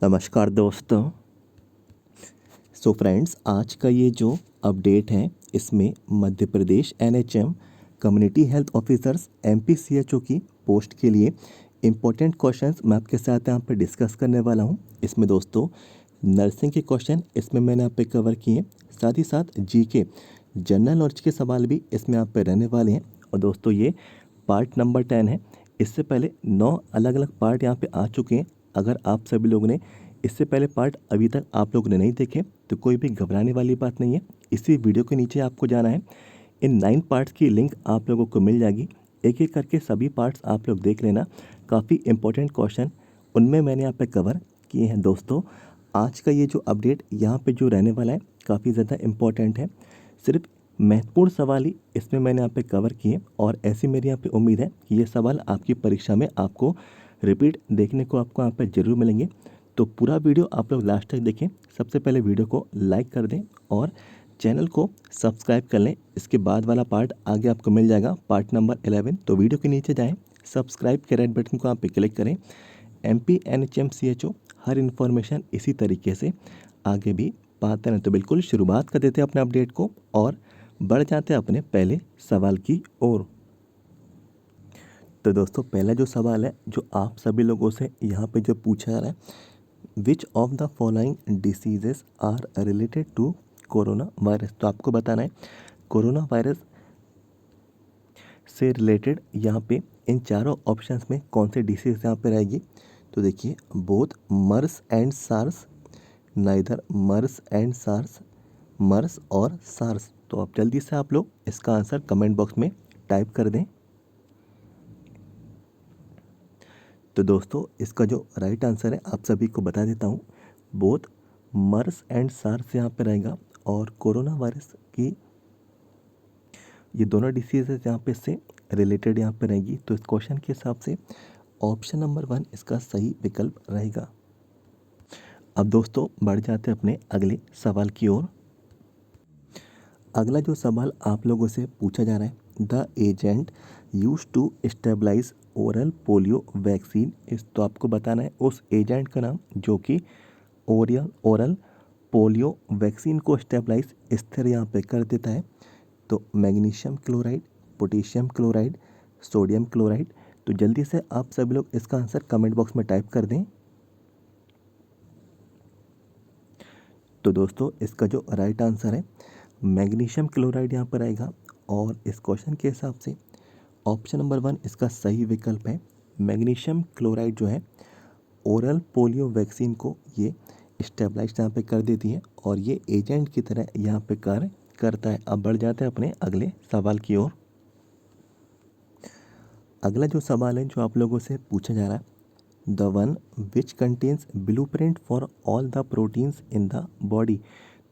नमस्कार दोस्तों। So friends, आज का ये जो अपडेट है इसमें Madhya Pradesh NHM community health officers एमपीसीएचओ की पोस्ट के लिए इम्पोर्टेंट क्वेश्चंस मैं आपके साथ यहाँ पे डिस्कस करने वाला हूँ। इसमें दोस्तों नर्सिंग के क्वेश्चन इसमें मैंने यहाँ पे कवर किए, साथ ही साथ जीके जनरल नॉलेज के सवाल भी इसमें यहाँ पे रहने वाले हैं। और दोस्तों ये पार्ट नंबर 10 है। इससे पहले 9 अलग अलग पार्ट यहाँ पे आ चुके हैं। अगर आप सभी लोगों ने इससे पहले पार्ट अभी तक आप लोगों ने नहीं देखे तो कोई भी घबराने वाली बात नहीं है। इसी वीडियो के नीचे आपको जाना है, इन 9 पार्ट्स की लिंक आप लोगों को मिल जाएगी। एक एक करके सभी पार्ट्स आप लोग देख लेना। काफ़ी इंपॉर्टेंट क्वेश्चन उनमें मैंने यहाँ पे कवर किए हैं। दोस्तों आज का ये जो अपडेट यहाँ पे जो रहने वाला है काफ़ी ज़्यादा इम्पोर्टेंट है। सिर्फ महत्वपूर्ण सवाल ही इसमें मैंने यहाँ पे कवर किए और ऐसी मेरी यहाँ पे उम्मीद है कि ये सवाल आपकी परीक्षा में आपको रिपीट देखने को आपको यहाँ पे ज़रूर मिलेंगे। तो पूरा वीडियो आप लोग लास्ट तक देखें। सबसे पहले वीडियो को लाइक कर दें और चैनल को सब्सक्राइब कर लें। इसके बाद वाला पार्ट आगे आपको मिल जाएगा, पार्ट नंबर 11। तो वीडियो के नीचे जाएं, सब्सक्राइब के रेड बटन को आप पे क्लिक करें। MPNHMCHO हर इन्फॉर्मेशन इसी तरीके से आगे भी पाते रहें। तो बिल्कुल शुरुआत कर देते हैं अपने अपडेट को और बढ़ जाते हैं अपने पहले सवाल की ओर। तो दोस्तों पहला जो सवाल है जो आप सभी लोगों से यहाँ पे जो पूछा जा रहा है, which of the following diseases are related to corona virus. तो आपको बताना है कोरोना वायरस से रिलेटेड यहाँ पे इन चारों ऑप्शंस में कौन से डिसीज यहाँ पे रहेगी। तो देखिए, both MERS and SARS, neither MERS and SARS, MERS और सार्स। तो आप जल्दी से आप लोग इसका आंसर कमेंट बॉक्स में टाइप कर दें। तो दोस्तों इसका जो राइट आंसर है आप सभी को बता देता हूँ, बोथ मर्स एंड सार्स यहाँ पे रहेगा और कोरोना वायरस की ये दोनों डिसीजेज यहाँ पे से रिलेटेड यहाँ पे रहेगी। तो इस क्वेश्चन के हिसाब से ऑप्शन नंबर 1 इसका सही विकल्प रहेगा। अब दोस्तों बढ़ जाते हैं अपने अगले सवाल की ओर। अगला जो सवाल आप लोगों से पूछा जा रहा है, the agent use to stabilize oral polio vaccine is. तो आपको बताना है उस एजेंट का नाम जो कि ओरल पोलियो वैक्सीन को स्टेबलाइज स्थिर यहाँ पे कर देता है। तो magnesium chloride, potassium chloride, sodium chloride. तो जल्दी से आप सभी लोग इसका आंसर कमेंट बॉक्स में टाइप कर दें। तो दोस्तों इसका जो राइट आंसर है मैग्नीशियम क्लोराइड यहाँ पर आएगा और इस क्वेश्चन के हिसाब से ऑप्शन नंबर 1 इसका सही विकल्प है। मैग्नीशियम क्लोराइड जो है ओरल पोलियो वैक्सीन को ये स्टेबलाइज यहाँ पे कर देती है और ये एजेंट की तरह यहाँ पे कार्य करता है। अब बढ़ जाते हैं अपने अगले सवाल की ओर। अगला जो सवाल है जो आप लोगों से पूछा जा रहा है, the one which contains blueprint for all the proteins in the body.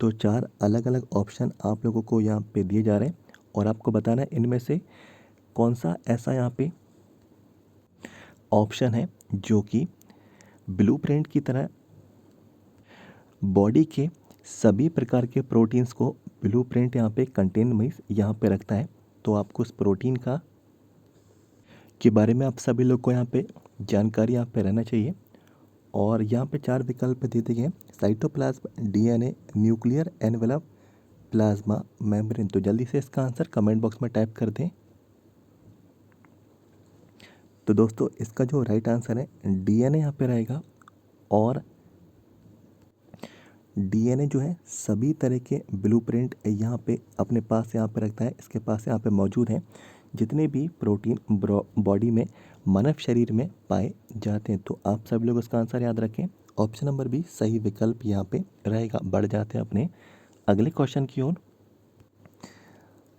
तो 4 अलग अलग ऑप्शन आप लोगों को यहाँ पे दिए जा रहे हैं और आपको बताना है इनमें से कौन सा ऐसा यहाँ पे ऑप्शन है जो कि ब्लूप्रिंट की तरह बॉडी के सभी प्रकार के प्रोटीन्स को ब्लूप्रिंट यहाँ पे कंटेन में यहाँ पे रखता है। तो आपको उस प्रोटीन का के बारे में आप सभी लोग को यहाँ पे जानकारी यहाँ पे रहना चाहिए। और यहाँ पे 4 विकल्प दे दिए गए, cytoplasm, DNA, nuclear envelope, plasma membrane. तो जल्दी से इसका आंसर कमेंट बॉक्स में टाइप कर दें। तो दोस्तों इसका जो राइट आंसर है डीएनए यहाँ पे रहेगा और डीएनए जो है सभी तरह के ब्लूप्रिंट यहाँ पे अपने पास यहाँ पे रखता है। इसके पास यहाँ पे मौजूद हैं जितने भी प्रोटीन बॉडी में मानव शरीर में पाए जाते हैं। तो आप सब लोग उसका आंसर याद रखें, ऑप्शन नंबर बी सही विकल्प यहाँ पे रहेगा। बढ़ जाते हैं अपने अगले क्वेश्चन की ओर।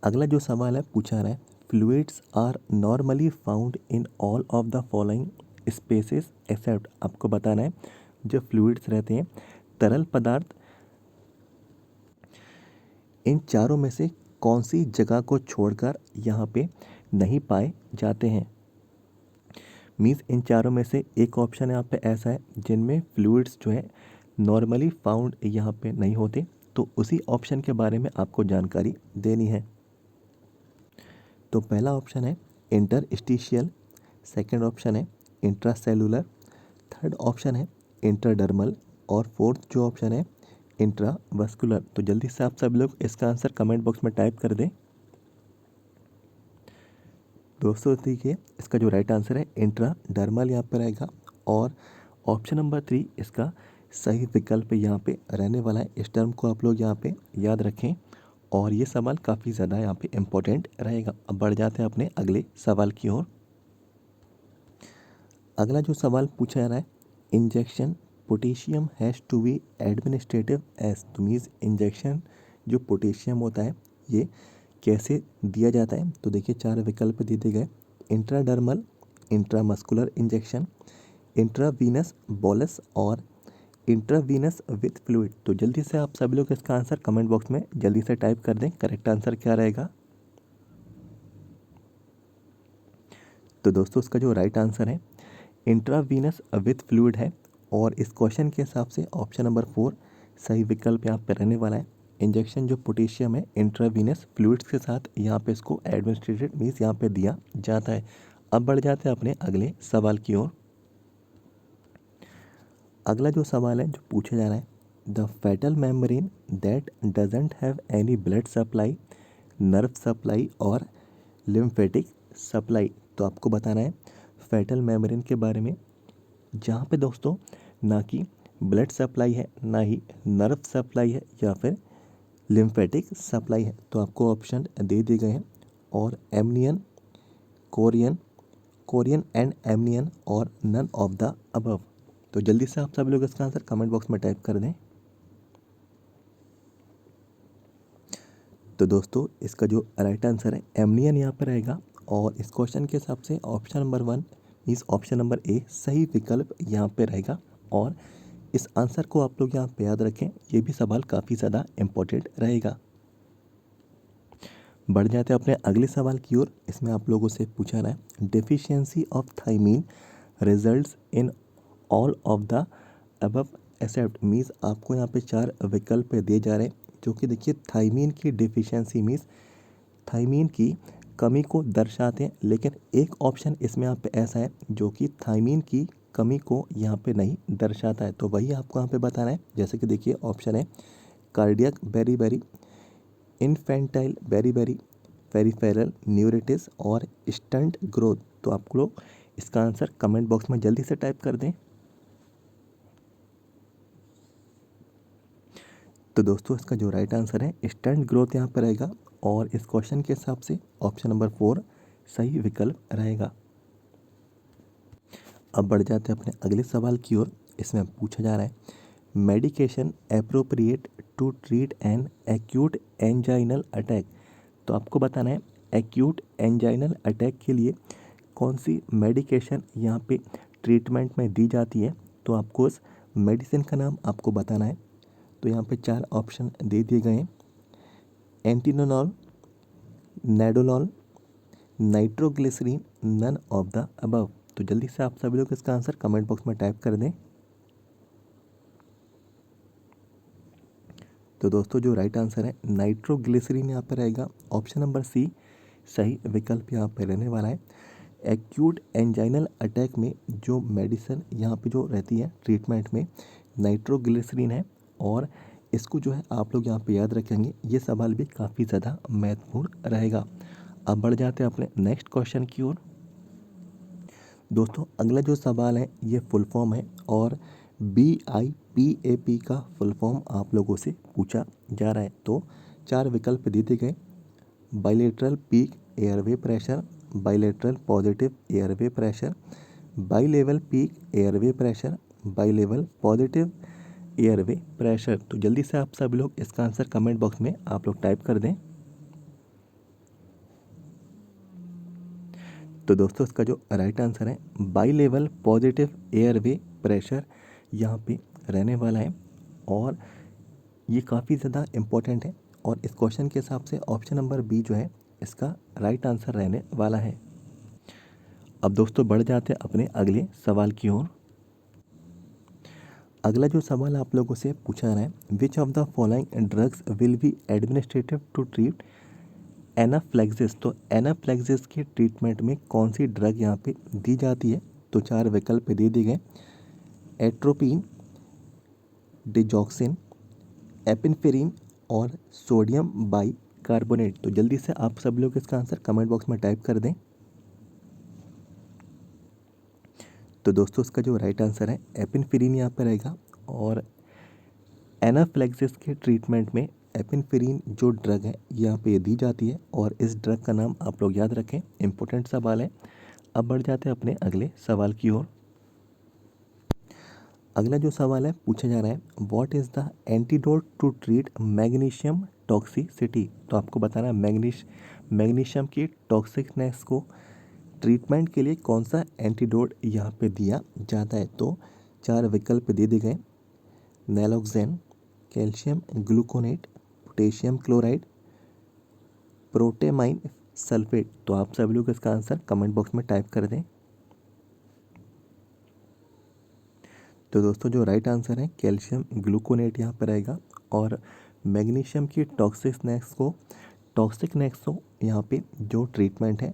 अगला जो सवाल है पूछा रहा है, fluids are normally found in all of the following spaces except. आपको बताना है जो फ्लूइड्स रहते हैं तरल पदार्थ इन चारों में से कौन सी जगह को छोड़कर यहाँ पे नहीं पाए जाते हैं। मीन्स इन चारों में से एक ऑप्शन यहाँ पे ऐसा है जिनमें फ्लूइड्स जो है नॉर्मली फाउंड यहाँ पे नहीं होते। तो उसी ऑप्शन के बारे में आपको जानकारी देनी है। तो पहला ऑप्शन है इंटरस्टिशियल, सेकंड ऑप्शन है इंट्रासेलुलर, थर्ड ऑप्शन है इंट्राडर्मल और फोर्थ जो ऑप्शन है इंट्रावस्कुलर। तो जल्दी से आप सब लोग इसका आंसर कमेंट बॉक्स में टाइप कर दें। दोस्तों देखिए इसका जो राइट आंसर है इंट्राडर्मल यहाँ पर रहेगा और ऑप्शन नंबर 3 इसका सही विकल्प यहाँ पे रहने वाला है। इस टर्म को आप लोग यहाँ पे याद रखें और ये सवाल काफ़ी ज़्यादा यहाँ पे इम्पोर्टेंट रहेगा। अब बढ़ जाते हैं अपने अगले सवाल की ओर। अगला जो सवाल पूछा जा रहा है, injection potassium has to be administrative as. तो मीन्स इंजेक्शन जो पोटेशियम होता है ये कैसे दिया जाता है। तो देखिए 4 विकल्प दे दिए गए, intradermal, intramuscular injection, intravenous bolus और इंट्रावीनस विथ फ्लूइड। तो जल्दी से आप सभी लोग इसका आंसर कमेंट बॉक्स में जल्दी से टाइप कर दें, करेक्ट आंसर क्या रहेगा। तो दोस्तों इसका जो राइट आंसर है इंट्रावीनस विथ फ्लूइड है और इस क्वेश्चन के हिसाब से ऑप्शन नंबर 4 सही विकल्प यहाँ पे रहने वाला है। इंजेक्शन जो पोटेशियम है इंट्रावीनस फ्लूइड्स के साथ यहाँ पे इसको एडमिनिस्ट्रेटेड मीन्स यहाँ पे दिया जाता है। अब बढ़ जाते हैं अपने अगले सवाल की ओर। अगला जो सवाल है जो पूछा जा रहा है, the fatal membrane that doesn't have any blood supply, nerve supply और लिम्फेटिक सप्लाई। तो आपको बताना है फैटल मेम्ब्रेन के बारे में जहाँ पे दोस्तों ना कि ब्लड सप्लाई है, ना ही नर्व सप्लाई है या फिर लिम्फेटिक सप्लाई है। तो आपको ऑप्शन दे दिए गए हैं और amnion, Korean, Korean and amnion और नन ऑफ द अबव। तो जल्दी से आप सब लोग इसका आंसर कमेंट बॉक्स में टाइप कर दें। तो दोस्तों इसका जो राइट आंसर है एमनियन यहाँ पर रहेगा और इस क्वेश्चन के हिसाब से option number 1 means option number A सही विकल्प यहाँ पे रहेगा और इस आंसर को आप लोग यहाँ पे याद रखें, ये भी सवाल काफ़ी ज़्यादा इम्पोर्टेंट रहेगा। बढ़ जाते हैं अपने अगले सवाल की ओर। इसमें आप लोगों से पूछा रहा है, deficiency of thiamine results in all of the above except. Means आपको यहाँ पे 4 विकल्प दिए जा रहे हैं जो कि देखिए थायमीन की डेफिशिएंसी मीन्स थायमीन की कमी को दर्शाते हैं, लेकिन एक ऑप्शन इसमें यहाँ पे ऐसा है जो कि थायमीन की कमी को यहाँ पे नहीं दर्शाता है। तो वही आपको यहाँ पे बताना है। जैसे कि देखिए ऑप्शन है cardiac beriberi, infantile beriberi, peripheral neuritis और स्टंट ग्रोथ। तो आप लोग इसका आंसर कमेंट बॉक्स में जल्दी से टाइप कर दें। तो दोस्तों इसका जो राइट आंसर है स्टंट ग्रोथ यहाँ पर रहेगा और इस क्वेश्चन के हिसाब से ऑप्शन नंबर 4 सही विकल्प रहेगा। अब बढ़ जाते हैं अपने अगले सवाल की ओर। इसमें पूछा जा रहा है, medication appropriate to treat an acute anginal attack. तो आपको बताना है एक्यूट एंजाइनल अटैक के लिए कौन सी मेडिकेशन यहाँ पे ट्रीटमेंट में दी जाती है। तो आपको उस मेडिसिन का नाम आपको बताना है। तो यहाँ पे 4 ऑप्शन दे दिए गए हैं, atenolol, nadolol, nitroglycerin, none of the above. तो जल्दी से आप सभी लोग इसका आंसर कमेंट बॉक्स में टाइप कर दें। तो दोस्तों जो राइट आंसर है नाइट्रोग्लिसरीन यहाँ पर रहेगा। ऑप्शन नंबर सी सही विकल्प यहाँ पर रहने वाला है। एक्यूट एंजाइनल अटैक में जो मेडिसिन यहाँ पे जो रहती है ट्रीटमेंट में नाइट्रोग्लिसरीन है और इसको जो है आप लोग यहाँ पे याद रखेंगे। ये सवाल भी काफ़ी ज़्यादा महत्वपूर्ण रहेगा। अब बढ़ जाते हैं अपने नेक्स्ट क्वेश्चन की ओर। दोस्तों अगला जो सवाल है ये फुल फॉर्म है और BIP का फुल फॉर्म आप लोगों से पूछा जा रहा है। तो 4 विकल्प दे दिए गए, bilateral peak airway pressure, bilateral positive airway pressure, bilevel peak airway pressure, bilevel positive airway pressure. तो जल्दी से आप सब लोग इसका आंसर कमेंट बॉक्स में आप लोग टाइप कर दें। तो दोस्तों इसका जो राइट आंसर है बाइलेवल पॉजिटिव एयरवे प्रेशर यहाँ पे रहने वाला है और ये काफ़ी ज़्यादा इम्पोर्टेंट है और इस क्वेश्चन के हिसाब से ऑप्शन नंबर बी जो है इसका राइट आंसर रहने वाला है। अब दोस्तों बढ़ जाते हैं अपने अगले सवाल की ओर। अगला जो सवाल आप लोगों से पूछा रहा है, which of the following drugs will be administrative to treat anaphylaxis. तो एनाफ्लेक्सिस के ट्रीटमेंट में कौन सी ड्रग यहाँ पे दी जाती है। तो 4 विकल्प दे दिए गए, एट्रोपिन, डिजॉक्सिन, एपिनेफ्रिन और सोडियम बाइकार्बोनेट। तो जल्दी से आप सब लोग इसका आंसर कमेंट बॉक्स में टाइप कर दें। तो दोस्तों इसका जो राइट आंसर है एपिनेफ्रिन यहाँ पर रहेगा। और एनाफिलैक्सिस के ट्रीटमेंट में एपिनेफ्रिन जो ड्रग है यहाँ पे दी जाती है और इस ड्रग का नाम आप लोग याद रखें। इंपॉर्टेंट सवाल है। अब बढ़ जाते हैं अपने अगले सवाल की ओर। अगला जो सवाल है पूछा जा रहा है, what is the antidote to treat magnesium toxicity. तो आपको बताना है मैग्नीशियम की टॉक्सिकनेस को ट्रीटमेंट के लिए कौन सा एंटीडोट यहाँ पे दिया जाता है। तो 4 विकल्प दे दिए गए, naloxone, calcium gluconate, potassium chloride, protamine sulphate. तो आप सभी लोग इसका आंसर कमेंट बॉक्स में टाइप कर दें। तो दोस्तों जो राइट आंसर है कैल्शियम ग्लूकोनेट यहाँ पर रहेगा। और मैग्नीशियम की टॉक्सिकनेस को यहाँ पे जो ट्रीटमेंट है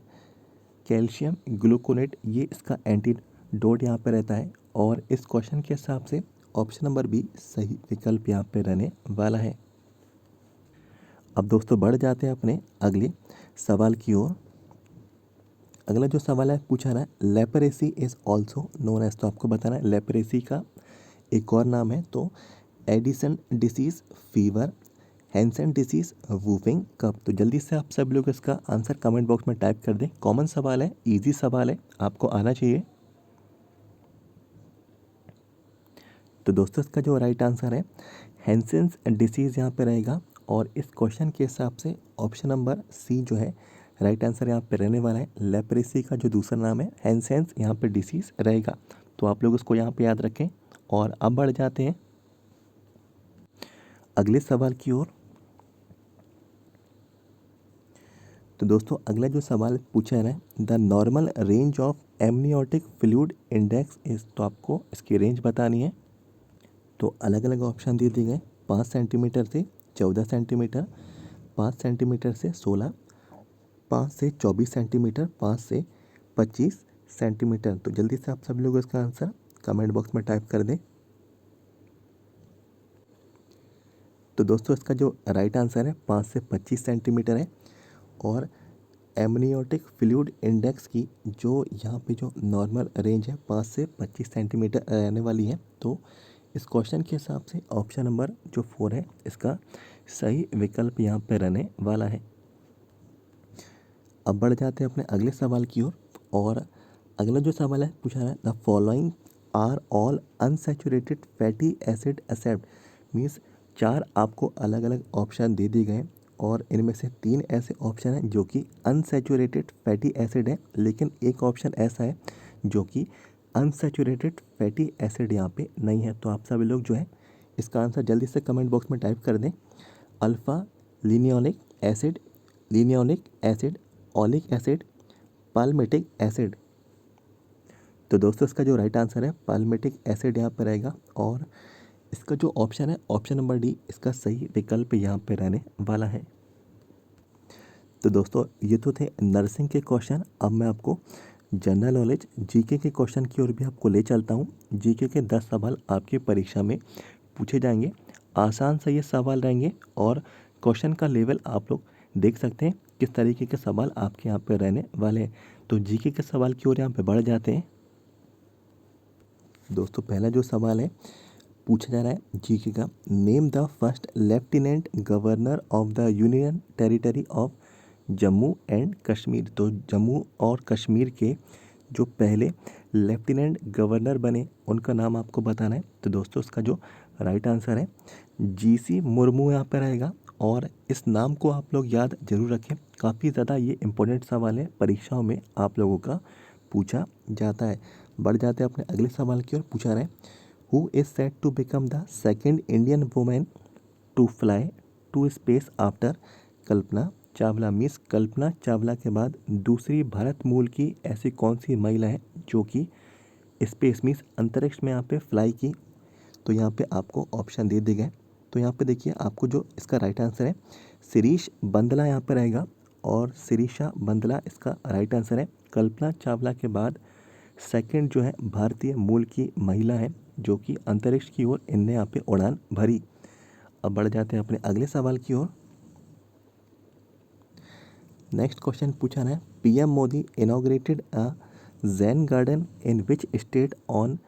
कैल्शियम ग्लूकोनेट, ये इसका एंटीडोट यहाँ पे रहता है। और इस क्वेश्चन के हिसाब से ऑप्शन नंबर बी सही विकल्प यहाँ पे रहने वाला है। अब दोस्तों बढ़ जाते हैं अपने अगले सवाल की ओर। अगला जो सवाल है पूछा रहा है, लेपरेसी इज ऑल्सो नोन एज। तो आपको बताना है लेपरेसी का एक और नाम है। तो Addison disease, fever, Hansen disease, whooping cough. तो जल्दी से आप सब लोग इसका आंसर कमेंट बॉक्स में टाइप कर दें। कॉमन सवाल है, इजी सवाल है, आपको आना चाहिए। तो दोस्तों इसका जो राइट आंसर है हैंसेंस डिसीज़ यहाँ पे रहेगा। और इस क्वेश्चन के हिसाब से ऑप्शन नंबर सी जो है राइट आंसर यहाँ पे रहने वाला है। लेपरेसी का जो दूसरा नाम है हैंसेंस यहाँ पे डिसीज़ रहेगा। तो आप लोग उसको यहाँ पे याद रखें। और अब बढ़ जाते हैं अगले सवाल की ओर। तो दोस्तों अगला जो सवाल पूछा है, the normal range of amniotic fluid index is. तो आपको इसकी रेंज बतानी है। तो अलग अलग ऑप्शन दे दिए गए, 5 सेंटीमीटर से 14 सेंटीमीटर, 5 सेंटीमीटर से 16, 5 से 24 सेंटीमीटर, 5 से 25 सेंटीमीटर। तो जल्दी से आप सब लोग इसका आंसर कमेंट बॉक्स में टाइप कर दें। तो दोस्तों इसका जो राइट आंसर है 5 से 25 सेंटीमीटर है। और एमनियोटिक फ्लूइड इंडेक्स की जो यहाँ पे जो नॉर्मल रेंज है 5 से 25 सेंटीमीटर रहने वाली है। तो इस क्वेश्चन के हिसाब से ऑप्शन नंबर जो 4 है इसका सही विकल्प यहाँ पे रहने वाला है। अब बढ़ जाते हैं अपने अगले सवाल की ओर। और अगला जो सवाल है पूछा है, the following are all unsaturated fatty acid except. Means 4 आपको अलग अलग ऑप्शन दे दिए गए और इनमें से 3 ऐसे ऑप्शन हैं जो कि अनसैचुरेटेड फैटी एसिड है, लेकिन एक ऑप्शन ऐसा है जो कि अनसैचुरेटेड फैटी एसिड यहाँ पे नहीं है। तो आप सभी लोग जो है इसका आंसर जल्दी से कमेंट बॉक्स में टाइप कर दें। Alpha linolenic acid, oleic acid, palmitic acid. तो दोस्तों इसका जो राइट आंसर है पाल्मिटिक एसिड यहाँ पर रहेगा। और इसका जो ऑप्शन है ऑप्शन नंबर डी इसका सही विकल्प यहाँ पे रहने वाला है। तो दोस्तों ये तो थे नर्सिंग के क्वेश्चन। अब मैं आपको जनरल नॉलेज जीके के क्वेश्चन की ओर भी आपको ले चलता हूँ। जीके के 10 सवाल आपकी परीक्षा में पूछे जाएंगे। आसान से ये सवाल रहेंगे और क्वेश्चन का लेवल आप लोग देख सकते हैं किस तरीके के सवाल आपके यहाँ पे रहने वाले हैं। तो जीके के सवाल की ओर यहाँ पे बढ़ जाते हैं। दोस्तों पहला जो सवाल है पूछा जा रहा है जीके का, name the first lieutenant governor of the union territory of Jammu and Kashmir. तो जम्मू और कश्मीर के जो पहले लेफ्टिनेंट गवर्नर बने उनका नाम आपको बताना है। तो दोस्तों इसका जो राइट आंसर है जीसी मुर्मू यहाँ पर रहेगा। और इस नाम को आप लोग याद जरूर रखें, काफ़ी ज़्यादा ये इम्पोर्टेंट सवाल है, परीक्षाओं में आप लोगों का पूछा जाता है। बढ़ जाते हैं अपने अगले सवाल की ओर। पूछा रहा है, who is said to become the second Indian women to fly to space after Kalpana Chawla. Miss Kalpana Chawla के बाद दूसरी भारत मूल की ऐसी कौन सी महिला है जो कि स्पेस मीन्स अंतरिक्ष में यहाँ पे फ्लाई की। तो यहाँ पे आपको ऑप्शन दे दिए गए। तो यहाँ पे देखिए आपको जो इसका राइट आंसर है शिरीष बंदला यहाँ पर रहेगा। और शिरीषा बंदला इसका राइट आंसर है। कल्पना चावला के बाद सेकंड जो है भारतीय मूल की महिला है जो कि अंतरिक्ष की ओर इनने यहाँ पे उड़ान भरी। अब बढ़ जाते हैं अपने अगले सवाल की ओर। नेक्स्ट क्वेश्चन पूछा है, PM Modi inaugurated a Jain garden in which state on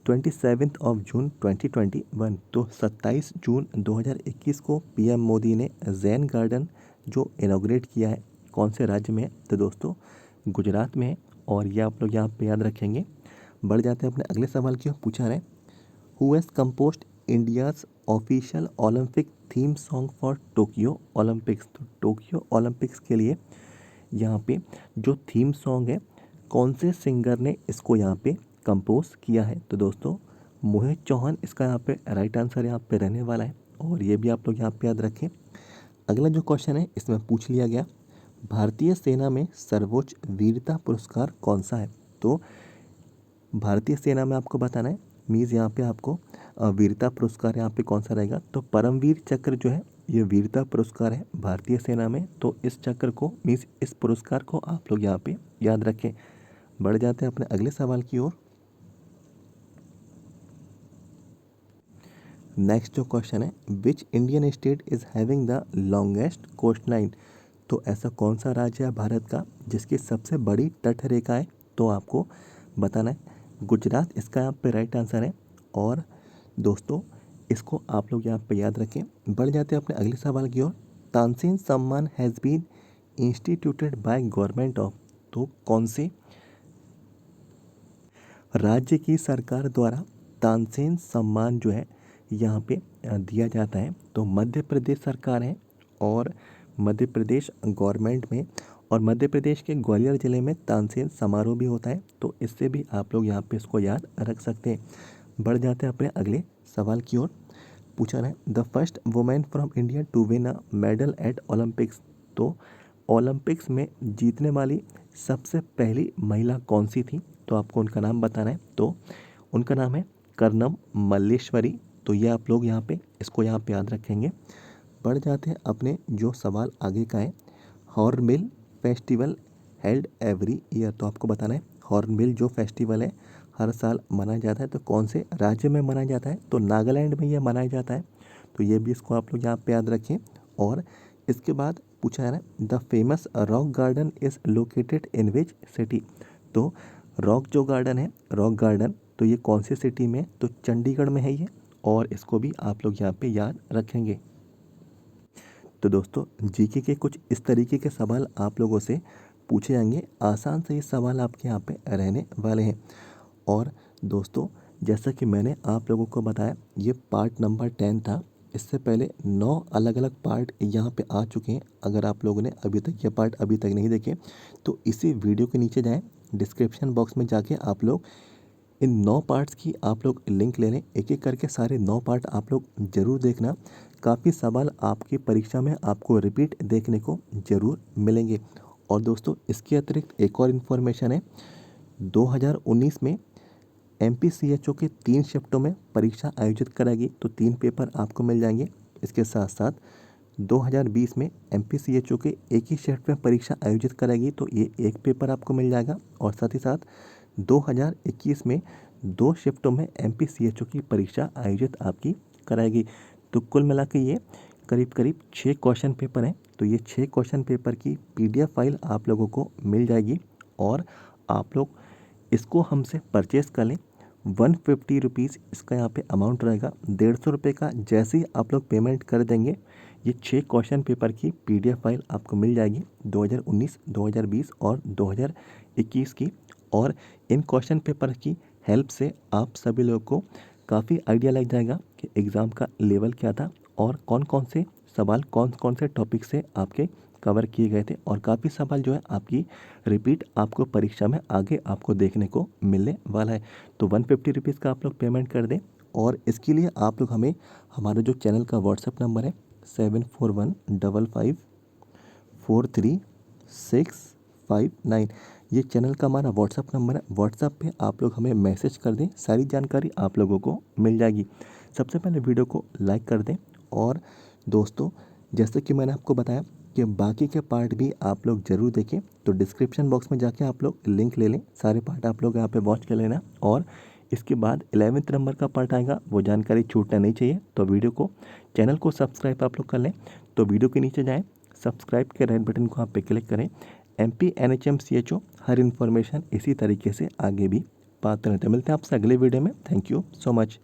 27 of June 2021। तो 27 जून 2021 को पीएम मोदी ने जैन गार्डन जो इनॉग्रेट किया है कौन से राज्य में है? तो दोस्तों गुजरात में है, और ये आप लोग यहाँ पे याद रखेंगे। बढ़ जाते हैं अपने अगले सवाल की ओर। पूछा है, who has composed India's official Olympic theme song for Tokyo Olympics. तो टोक्यो ओलंपिक्स के लिए यहाँ पे जो थीम सॉन्ग है कौन से सिंगर ने इसको यहाँ पे कंपोज किया है? तो दोस्तों मोहित चौहान इसका यहाँ पे राइट आंसर यहाँ पे रहने वाला है, और ये भी आप लोग यहाँ पे याद रखें। अगला जो क्वेश्चन है इसमें पूछ लिया गया, भारतीय सेना में सर्वोच्च वीरता पुरस्कार कौन सा है? तो भारतीय सेना में आपको बताना है मीन्स यहाँ पे आपको वीरता पुरस्कार यहाँ पे कौन सा रहेगा? तो परमवीर चक्र जो है ये वीरता पुरस्कार है भारतीय सेना में। तो इस चक्र को मीन्स इस पुरस्कार को आप लोग यहाँ पे याद रखें। बढ़ जाते हैं अपने अगले सवाल की ओर। नेक्स्ट जो क्वेश्चन है, which Indian state is having the longest coastline. तो ऐसा कौन सा राज्य है भारत का जिसकी सबसे बड़ी तट रेखा है? तो आपको बताना है गुजरात इसका यहाँ पे राइट आंसर है, और दोस्तों इसको आप लोग यहाँ पे याद रखें। बढ़ जाते हैं अपने अगले सवाल की ओर। Tansen Samman has been instituted by government of. तो कौन से राज्य की सरकार द्वारा तानसेन सम्मान जो है यहाँ पे दिया जाता है? तो मध्य प्रदेश सरकार है, और मध्य प्रदेश गवर्नमेंट में, और मध्य प्रदेश के ग्वालियर ज़िले में तानसेन समारोह भी होता है। तो इससे भी आप लोग यहाँ पे इसको याद रख सकते हैं। बढ़ जाते हैं अपने अगले सवाल की ओर। पूछा है, the first women from India to win a medal at Olympics. तो ओलंपिक्स में जीतने वाली सबसे पहली महिला कौन सी थी? तो आपको उनका नाम बताना है। तो उनका नाम है कर्नम मल्लेश्वरी। तो ये आप लोग यहाँ पे इसको यहाँ पे याद रखेंगे। बढ़ जाते हैं अपने जो सवाल आगे का है, hornbill festival held every year. तो आपको बताना है हॉर्नबिल जो फेस्टिवल है हर साल मनाया जाता है, तो कौन से राज्य में मनाया जाता है? तो नागालैंड में यह मनाया जाता है। तो ये भी इसको आप लोग यहाँ पे याद रखें। और इसके बाद पूछा है, the famous rock garden is located in which city. तो रॉक जो गार्डन है, रॉक गार्डन, तो ये कौन सी सिटी में? तो चंडीगढ़ में है ये, और इसको भी आप लोग यहाँ पे याद रखेंगे। तो दोस्तों जीके के कुछ इस तरीके के सवाल आप लोगों से पूछे जाएंगे। आसान से ये सवाल आपके यहाँ पे रहने वाले हैं। और दोस्तों जैसा कि मैंने आप लोगों को बताया ये पार्ट नंबर 10 था। इससे पहले 9 अलग अलग पार्ट यहाँ पे आ चुके हैं। अगर आप लोगों ने अभी तक ये पार्ट अभी तक नहीं देखे तो इसी वीडियो के नीचे जाएं, डिस्क्रिप्शन बॉक्स में जाके आप लोग इन 9 पार्ट्स की आप लोग लिंक ले लें। एक एक करके सारे 9 पार्ट आप लोग ज़रूर देखना। काफ़ी सवाल आपकी परीक्षा में आपको रिपीट देखने को ज़रूर मिलेंगे। और दोस्तों इसके अतिरिक्त एक और इन्फॉर्मेशन है, 2019 में MPCHO के 3 शिफ्टों में परीक्षा आयोजित कराएगी, तो 3 पेपर आपको मिल जाएंगे। इसके साथ साथ 2020 में MPCHO के एक ही शिफ्ट में परीक्षा आयोजित कराएगी, तो ये एक पेपर आपको मिल जाएगा। और साथ ही साथ 2021 में 2 शिफ्टों में MPCHO की परीक्षा आयोजित आपकी कराएगी। तो कुल मिला के ये करीब करीब 6 क्वेश्चन पेपर हैं। तो ये 6 क्वेश्चन पेपर की PDF फाइल आप लोगों को मिल जाएगी, और आप लोग इसको हमसे परचेज़ कर लें। 150 रुपीज़ इसका यहाँ पे अमाउंट रहेगा। 150 रुपये का जैसे ही आप लोग पेमेंट कर देंगे ये 6 क्वेश्चन पेपर की PDF फाइल आपको मिल जाएगी 2019, 2020 और 2021 की। और इन क्वेश्चन पेपर की हेल्प से आप सभी लोगों को काफ़ी आइडिया लग जाएगा कि एग्ज़ाम का लेवल क्या था और कौन कौन से सवाल कौन कौन से टॉपिक से आपके कवर किए गए थे। और काफ़ी सवाल जो है आपकी रिपीट आपको परीक्षा में आगे आपको देखने को मिलने वाला है। तो 150 रुपीज़ का आप लोग पेमेंट कर दें, और इसके लिए आप लोग हमें हमारे जो चैनल का व्हाट्सएप नंबर है 7415543659, ये चैनल का हमारा व्हाट्सएप नंबर है। व्हाट्सएप पे आप लोग हमें मैसेज कर दें, सारी जानकारी आप लोगों को मिल जाएगी। सबसे पहले वीडियो को लाइक कर दें। और दोस्तों जैसे कि मैंने आपको बताया कि बाकी के पार्ट भी आप लोग ज़रूर देखें, तो डिस्क्रिप्शन बॉक्स में जाके आप लोग लिंक ले लें, सारे पार्ट आप लोग यहाँ पे वॉच कर लेना। और इसके बाद 11th नंबर का पार्ट आएगा, वो जानकारी छूटना नहीं चाहिए। तो वीडियो को, चैनल को सब्सक्राइब आप लोग कर लें। तो वीडियो के नीचे जाएँ, सब्सक्राइब के रेड बटन को आप पे क्लिक करें। MP NHM CHO हर इन्फॉर्मेशन इसी तरीके से आगे भी पाते रहते हैं। मिलते हैं आपसे अगले वीडियो में। Thank you so much.